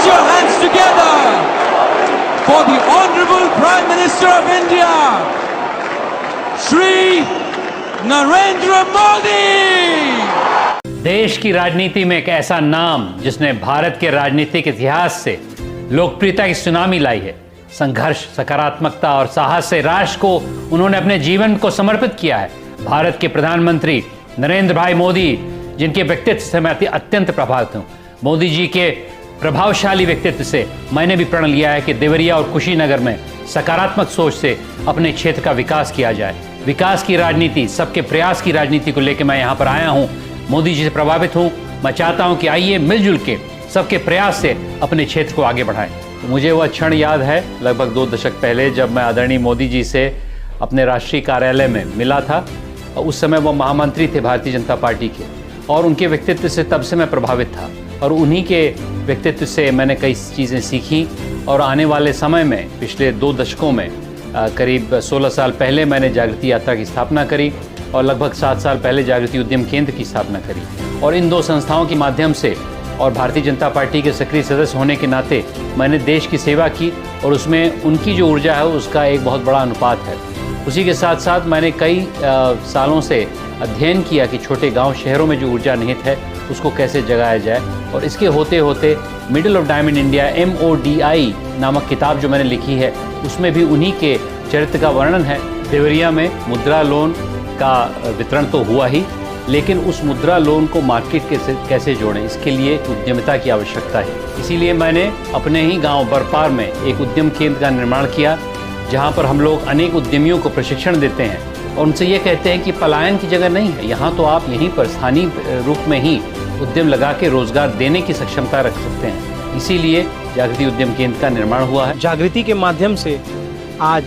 Put your hands together for the Honorable Prime Minister of India, Shri Narendra Modi. देश की राजनीति में एक ऐसा नाम जिसने भारत के राजनीतिक इतिहास से लोकप्रियता की सुनामी लाई है। संघर्ष, सकारात्मकता और साहस से राष्ट्र को उन्होंने अपने जीवन को समर्पित किया है। भारत के प्रधानमंत्री नरेंद्र भाई मोदी, जिनके व्यक्तित्व से मैं अत्यंत प्रभावित हूँ। मोदी जी के प्रभावशाली व्यक्तित्व से मैंने भी प्रण लिया है कि देवरिया और कुशीनगर में सकारात्मक सोच से अपने क्षेत्र का विकास किया जाए। विकास की राजनीति, सबके प्रयास की राजनीति को लेकर मैं यहाँ पर आया हूँ। मोदी जी से प्रभावित हूँ। मैं चाहता हूँ कि आइए मिलजुल के सबके प्रयास से अपने क्षेत्र को आगे बढ़ाएं। तो मुझे वह क्षण याद है लगभग 2 दशक पहले, जब मैं आदरणीय मोदी जी से अपने राष्ट्रीय कार्यालय में मिला था। उस समय वो महामंत्री थे भारतीय जनता पार्टी के, और उनके व्यक्तित्व से तब से मैं प्रभावित था, और उन्हीं के व्यक्तित्व से मैंने कई चीज़ें सीखी। और आने वाले समय में, पिछले 2 दशकों में, करीब 16 साल पहले मैंने जागृति यात्रा की स्थापना करी, और लगभग 7 साल पहले जागृति उद्यम केंद्र की स्थापना करी। और इन 2 संस्थाओं के माध्यम से और भारतीय जनता पार्टी के सक्रिय सदस्य होने के नाते मैंने देश की सेवा की, और उसमें उनकी जो ऊर्जा है उसका एक बहुत बड़ा अनुपात है। उसी के साथ साथ मैंने कई सालों से अध्ययन किया कि छोटे गांव शहरों में जो ऊर्जा निहित है उसको कैसे जगाया जाए। और इसके होते होते middle of diamond India MODI नामक किताब जो मैंने लिखी है, उसमें भी उन्हीं के चरित्र का वर्णन है। देवरिया में मुद्रा लोन का वितरण तो हुआ ही, लेकिन उस मुद्रा लोन को मार्केट कैसे जोड़ें, इसके लिए उद्यमिता की आवश्यकता है। इसीलिए मैंने अपने ही गांव बरपार में एक उद्यम केंद्र का निर्माण किया, जहां पर हम लोग अनेक उद्यमियों को प्रशिक्षण देते हैं और उनसे ये कहते हैं कि पलायन की जगह नहीं है, यहाँ तो आप यहीं पर स्थानीय रूप में ही उद्यम लगा के रोजगार देने की सक्षमता रख सकते हैं। इसीलिए जागृति उद्यम केंद्र का निर्माण हुआ है। जागृति के माध्यम से आज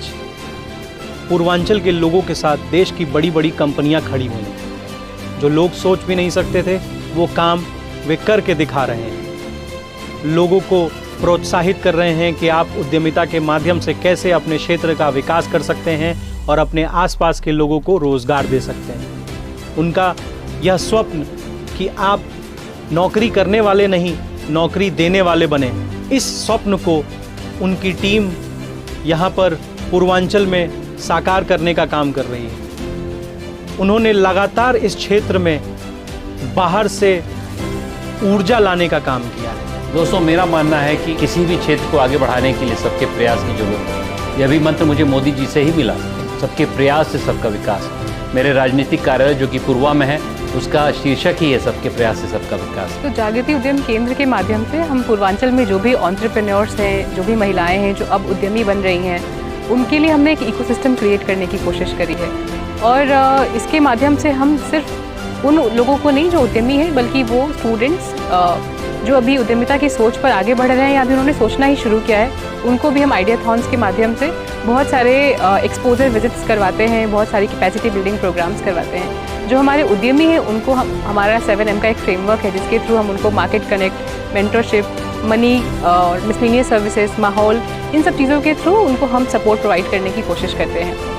पूर्वांचल के लोगों के साथ देश की बड़ी बड़ी कंपनियां खड़ी हुई हैं। जो लोग सोच भी नहीं सकते थे वो काम वे करके दिखा रहे हैं। लोगों को प्रोत्साहित कर रहे हैं कि आप उद्यमिता के माध्यम से कैसे अपने क्षेत्र का विकास कर सकते हैं और अपने आसपास के लोगों को रोजगार दे सकते हैं। उनका यह स्वप्न कि आप नौकरी करने वाले नहीं, नौकरी देने वाले बने, इस स्वप्न को उनकी टीम यहाँ पर पूर्वांचल में साकार करने का काम कर रही है। उन्होंने लगातार इस क्षेत्र में बाहर से ऊर्जा लाने का काम किया है। दोस्तों, मेरा मानना है कि किसी भी क्षेत्र को आगे बढ़ाने के लिए सबके प्रयास की जरूरत है। यह भी मंत्र मुझे मोदी जी से ही मिला, सबके प्रयास से सबका विकास। मेरे राजनीतिक कार्यालय जो कि पूर्वा में है, उसका शीर्षक ही है सबके प्रयास से सबका विकास। तो जागृति उद्यम केंद्र के माध्यम से हम पूर्वांचल में जो भी एंटरप्रेन्योर्स हैं, जो भी महिलाएं हैं जो अब उद्यमी बन रही हैं, उनके लिए हमने एक इकोसिस्टम क्रिएट करने की कोशिश करी है। और इसके माध्यम से हम सिर्फ उन लोगों को नहीं जो उद्यमी हैं, बल्कि वो स्टूडेंट्स जो अभी उद्यमिता की सोच पर आगे बढ़ रहे हैं या अभी उन्होंने सोचना ही शुरू किया है, उनको भी हम आइडियाथॉन्स के माध्यम से बहुत सारे एक्सपोजर विजिट्स करवाते हैं, बहुत सारी कैपेसिटी बिल्डिंग प्रोग्राम्स करवाते हैं। जो हमारे उद्यमी हैं उनको हमारा 7M का एक फ्रेमवर्क है, जिसके थ्रू हम उनको मार्केट कनेक्ट, मेंटरशिप, मनी और मिसलेनियस सर्विसेज, माहौल, इन सब चीज़ों के थ्रू उनको हम सपोर्ट प्रोवाइड करने की कोशिश करते हैं।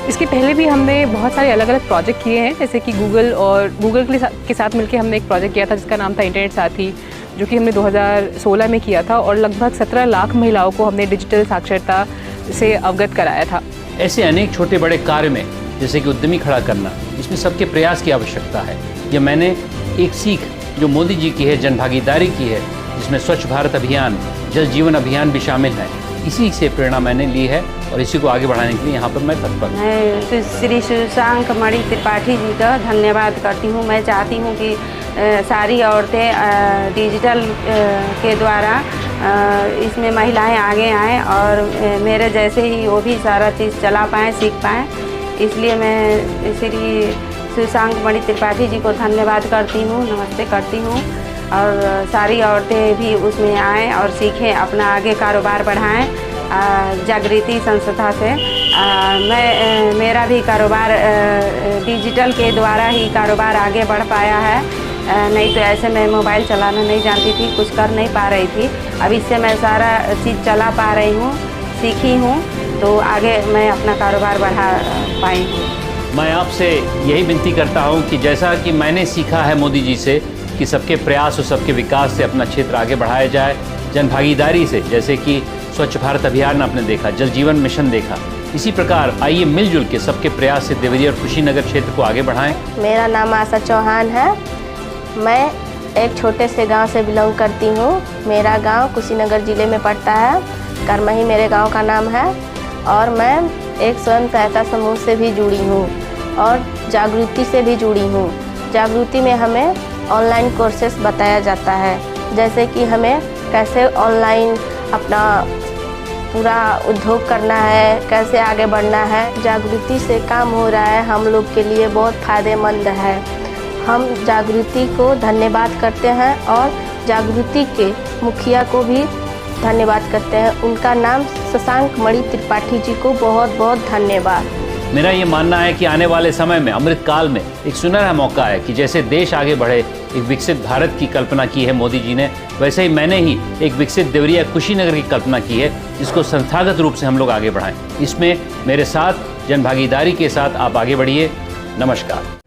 इसके पहले भी हमने बहुत सारे अलग अलग प्रोजेक्ट किए हैं, जैसे कि गूगल के साथ मिलकर हमने एक प्रोजेक्ट किया था जिसका नाम था इंटरनेट साथी, जो कि हमने 2016 में किया था, और लगभग 17 लाख महिलाओं को हमने डिजिटल साक्षरता से अवगत कराया था। ऐसे अनेक छोटे बड़े कार्य में, जैसे कि उद्यमी खड़ा करना, इसमें सबके प्रयास की आवश्यकता है। यह मैंने एक सीख जो मोदी जी की है, जनभागीदारी की है, जिसमें स्वच्छ भारत अभियान, जल जीवन अभियान भी शामिल है। इसी से प्रेरणा मैंने ली है और इसी को आगे बढ़ाने के लिए यहाँ पर मैं तत्पर हूँ। मैं श्री शशांक मणि त्रिपाठी जी का धन्यवाद करती हूँ। मैं चाहती हूँ कि सारी औरतें डिजिटल के द्वारा इसमें महिलाएं आगे आएँ और मेरे जैसे ही वो भी सारा चीज़ चला पाएँ, सीख पाएँ। इसलिए मैं श्री शशांक मणि त्रिपाठी जी को धन्यवाद करती हूँ, नमस्ते करती हूँ। और सारी औरतें भी उसमें आएँ और सीखें, अपना आगे कारोबार बढ़ाएं। जागृति संस्था से मेरा भी कारोबार डिजिटल के द्वारा ही कारोबार आगे बढ़ पाया है। नहीं तो ऐसे मैं मोबाइल चलाना नहीं जानती थी, कुछ कर नहीं पा रही थी। अब इससे मैं सारा चीज़ चला पा रही हूँ, सीखी हूँ, तो आगे मैं अपना कारोबार बढ़ा पाई हूँ। मैं आपसे यही विनती करता हूँ कि जैसा कि मैंने सीखा है मोदी जी से कि सबके प्रयास और सबके विकास से अपना क्षेत्र आगे बढ़ाया जाए, जनभागीदारी से, जैसे कि स्वच्छ भारत अभियान आपने देखा, जल जीवन मिशन देखा, इसी प्रकार आइए मिलजुल के सबके प्रयास से देवरिया और कुशीनगर क्षेत्र को आगे बढ़ाएं। मेरा नाम आशा चौहान है। मैं एक छोटे से गांव से बिलोंग करती हूं। मेरा गांव कुशीनगर ज़िले में पड़ता है। करमही मेरे गांव का नाम है और मैं एक स्वयं सहायता समूह से भी जुड़ी हूं और जागृति से भी जुड़ी हूं। जागृति में हमें ऑनलाइन कोर्सेस बताया जाता है, जैसे कि हमें कैसे ऑनलाइन अपना पूरा उद्योग करना है, कैसे आगे बढ़ना है। जागृति से काम हो रहा है, हम लोग के लिए बहुत फ़ायदेमंद है। हम जागृति को धन्यवाद करते हैं और जागृति के मुखिया को भी धन्यवाद करते हैं। उनका नाम शशांक मणि त्रिपाठी जी को बहुत बहुत धन्यवाद। मेरा ये मानना है कि आने वाले समय में अमृत काल में एक सुनहरा मौका है कि जैसे देश आगे बढ़े, एक विकसित भारत की कल्पना की है मोदी जी ने, वैसे ही मैंने ही एक विकसित देवरिया कुशीनगर की कल्पना की है, जिसको संस्थागत रूप से हम लोग आगे बढ़ाएं। इसमें मेरे साथ जनभागीदारी के साथ आप आगे बढ़िए। नमस्कार।